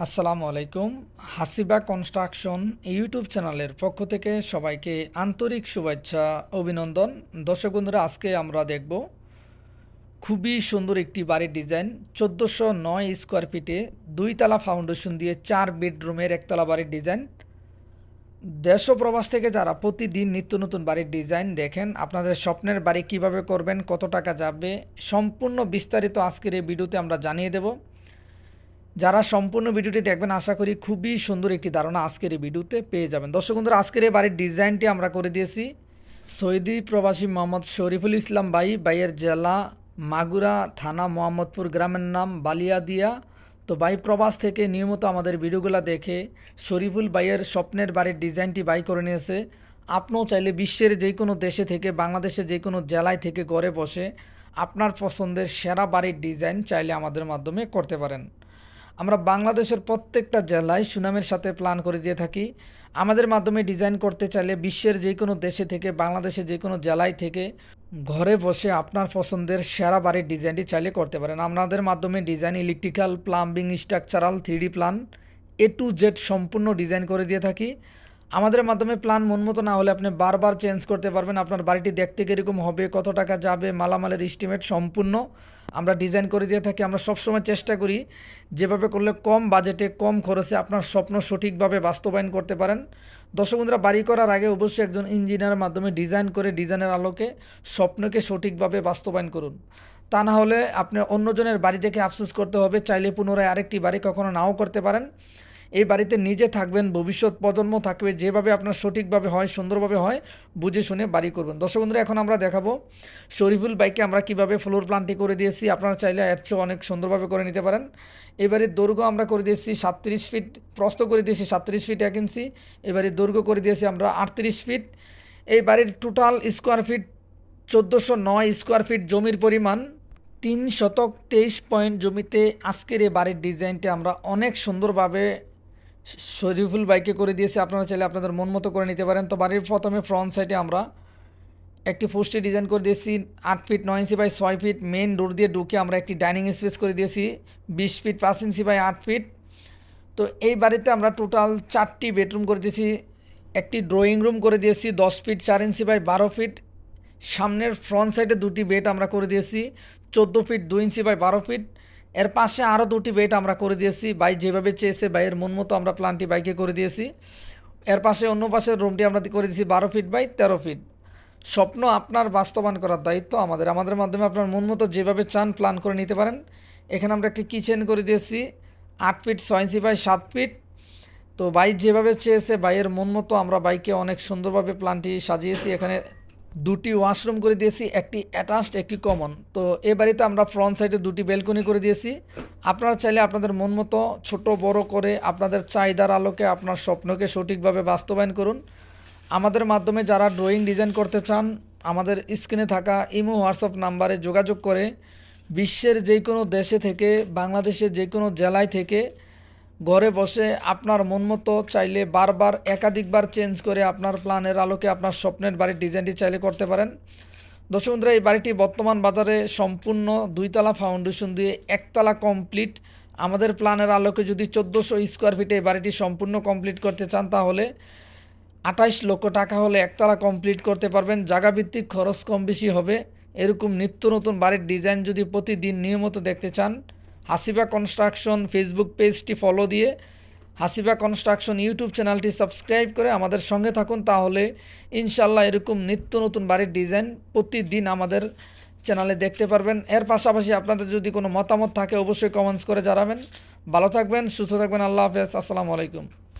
আসসালামু আলাইকুম। হাসিবা construction YouTube চ্যানেলের পক্ষ থেকে সবাইকে আন্তরিক শুভেচ্ছা অভিনন্দন। দর্শক বন্ধুরা, আজকে আমরা দেখব খুবই সুন্দর একটি বাড়ির ডিজাইন। 1409 স্কোয়ার ফিটে 2 তলা ফাউন্ডেশন দিয়ে 4 বেডরুমের একতলা বাড়ির ডিজাইন। দেশ ও প্রবাস থেকে যারা প্রতিদিন নিত্য নতুন বাড়ির ডিজাইন দেখেন, আপনাদের স্বপ্নের বাড়ি কিভাবে করবেন, কত টাকা যাবে, সম্পূর্ণ বিস্তারিত আজকের এই ভিডিওতে আমরা জানিয়ে দেব। যারা সম্পূর্ণ ভিডিওটি দেখবেন আশা করি খুবই সুন্দর একটি ধারণা আজকের এই ভিডিওতে পেয়ে যাবেন। দর্শক বন্ধুরা, আজকের এই বাড়ির ডিজাইনটি আমরা করে দিয়েছি সৌদি প্রবাসী মোহাম্মদ শরীফুল ইসলাম ভাইয়ের জেলা মাগুরা, থানা মোহাম্মদপুর, গ্রামের নাম বালিয়াদিয়া। তো ভাই প্রবাস থেকে নিয়মিত আমাদের ভিডিওগুলো দেখে শরীফুল ভাইয়ের স্বপ্নের বাড়ির ডিজাইনটি বাই করে নিয়েছে। আপনিও চাইলে বিশ্বের যে কোনো দেশে থেকে, বাংলাদেশের যে কোনো জেলায় থেকে ঘরে বসে আপনার পছন্দের সেরা বাড়ির ডিজাইন চাইলে আমাদের মাধ্যমে করতে পারেন। আমরা বাংলাদেশের প্রত্যেকটা জেলায় সুনামের সাথে প্ল্যান করে দিয়ে থাকি। আমাদের মাধ্যমে ডিজাইন করতে চাইলে বিশ্বের যে কোনো দেশে থেকে, বাংলাদেশের যে কোনো জেলায় থেকে ঘরে বসে আপনার পছন্দের সেরা বাড়ির ডিজাইনটি চাইলে করতে পারেন। আমাদের মাধ্যমে design, electrical, plumbing, structural, 3D plan A to Z সম্পূর্ণ ডিজাইন করে দিয়ে থাকি। আমাদের মাধ্যমে প্ল্যান মনমতো না হলে আপনি বারবার চেঞ্জ করতে পারবেন। আপনার বাড়িটি দেখতে কীরকম হবে, কত টাকা যাবে, মালামালের এস্টিমেট সম্পূর্ণ আমরা ডিজাইন করে দিয়ে থাকি। আমরা সবসময় চেষ্টা করি যেভাবে করলে কম বাজেটে, কম খরচে আপনার স্বপ্ন সঠিকভাবে বাস্তবায়ন করতে পারেন। দর্শক বন্ধুরা, বাড়ি করার আগে অবশ্যই একজন ইঞ্জিনিয়ারের মাধ্যমে ডিজাইন করে ডিজাইনের আলোকে স্বপ্নকে সঠিকভাবে বাস্তবায়ন করুন। তা না হলে আপনি অন্যজনের বাড়ি দেখে আফসোস করতে হবে। চাইলে পুনরায় আরেকটি বাড়ি কখনো নাও করতে পারেন। এই বাড়িতে নিজে থাকবেন, ভবিষ্যৎ প্রজন্ম থাকবে, যেভাবে আপনার সঠিকভাবে হয়, সুন্দরভাবে হয়, বুঝে শুনে বাড়ি করবেন। দর্শক বন্ধুরা, এখন আমরা দেখাবো শরীফুল ভাইকে আমরা কিভাবে ফ্লোর প্ল্যানটি করে দিয়েছি। আপনারা চাইলে এর চেয়ে অনেক সুন্দরভাবে করে নিতে পারেন। এবারে দৈর্ঘ্য আমরা করে দিয়েছি 37 ফিট, প্রস্থ করে দিয়েছি 37 ফিট 1 ইঞ্চি। এবারে দৈর্ঘ্য করে দিয়েছি আমরা 38 ফিট। এই বাড়ির total square feet 1409 square feet. জমির পরিমাণ 3 শতক 23 পয়েন্ট জমিতে আজকের এই বাড়ির ডিজাইনটি আমরা অনেক সুন্দরভাবে শরীফুল বাইকে করে দিয়েছি। আপনারা চাইলে আপনাদের মন মতো করে নিতে পারেন। তো বাড়ির প্রথমে ফ্রন্ট সাইডে আমরা একটি পোস্টে ডিজাইন করে দিয়েছি 8 feet 9 inch by 6 feet. Main door দিয়ে ঢুকে আমরা একটি ডাইনিং স্পেস করে দিয়েছি 20 ফিট 5 ইঞ্চি বাই 8 ফিট। তো এই বাড়িতে আমরা টোটাল 4টি বেডরুম করে দিয়েছি। একটি ড্রয়িং রুম করে দিয়েছি 10 ফিট 4 ইঞ্চি বাই 12 ফিট। সামনের ফ্রন্ট সাইডে 2টি বেড আমরা করে দিয়েছি 14 ফিট 2 ইঞ্চি বাই 12 ফিট। এর পাশে আরও 2টি বেড আমরা করে দিয়েছি। বাই যেভাবে চেয়েছে বাইয়ের মন মতো আমরা প্ল্যানটি বাইকে করে দিয়েছি। এর পাশে অন্য পাশের রুমটি আমরা করে দিয়েছি 12 ফিট বাই 13 ফিট। স্বপ্ন আপনার বাস্তবায়ন করার দায়িত্ব আমাদের মাধ্যমে আপনার মন মতো যেভাবে চান প্ল্যান করে নিতে পারেন। এখানে আমরা একটি কিচেন করে দিয়েছি 8 ফিট 6 ইঞ্চি বাই 7 ফিট। তো বাই যেভাবে চেয়েছে বাইয়ের মন মতো আমরা বাইকে অনেক সুন্দরভাবে প্ল্যানটি সাজিয়েছি। এখানে 2টি ওয়াশরুম করে দিয়েছি, একটি অ্যাটাচড, একটি কমন। তো এ বাড়িতে আমরা ফ্রন্ট সাইডে 2টি ব্যালকনি করে দিয়েছি। আপনারা চাইলে আপনাদের মন মতো ছোট বড় করে আপনাদের চাহিদার আলোকে আপনার স্বপ্নকে সঠিকভাবে বাস্তবায়ন করুন। আমাদের মাধ্যমে যারা ড্রয়িং ডিজাইন করতে চান, আমাদের স্ক্রিনে থাকা ইমো হোয়াটসঅ্যাপ নাম্বারে যোগাযোগ করে বিশ্বের যে কোনো দেশে থেকে, বাংলাদেশের যে কোনো জেলায় থেকে ঘরে বসে আপনার মন মতো চাইলে বারবার একাধিকবার চেঞ্জ করে আপনার প্ল্যানের আলোকে আপনার স্বপ্নের বাড়ির ডিজাইনটি চাইলে করতে পারেন। দর্শক বন্ধুরা, এই বাড়িটি বর্তমান বাজারে সম্পূর্ণ 2 তলা ফাউন্ডেশন দিয়ে 1 তলা কমপ্লিট। আমাদের প্ল্যানের আলোকে যদি 1400 স্কোয়ার ফিটে এই বাড়িটি সম্পূর্ণ কমপ্লিট করতে চান তাহলে 28 লক্ষ টাকা হলে 1 তলা কমপ্লিট করতে পারবেন। জায়গাভিত্তিক খরচ কম বেশি হবে। এরকম নিত্য নতুন বাড়ির ডিজাইন যদি প্রতিদিন নিয়মিত দেখতে চান, হাসিবা কনস্ট্রাকশন ফেসবুক পেজটি ফলো দিয়ে হাসিবা কনস্ট্রাকশন ইউটিউব চ্যানেলটি সাবস্ক্রাইব করে আমাদের সঙ্গে থাকুন। তাহলে ইনশাল্লাহ এরকম নিত্য নতুন বাড়ির ডিজাইন প্রতিদিন আমাদের চ্যানেলে দেখতে পারবেন। এর পাশাপাশি আপনাদের যদি কোনো মতামত থাকে অবশ্যই কমেন্টস করে জানাবেন। ভালো থাকবেন, সুস্থ থাকবেন। আল্লাহ হাফেজ, আসসালামু আলাইকুম।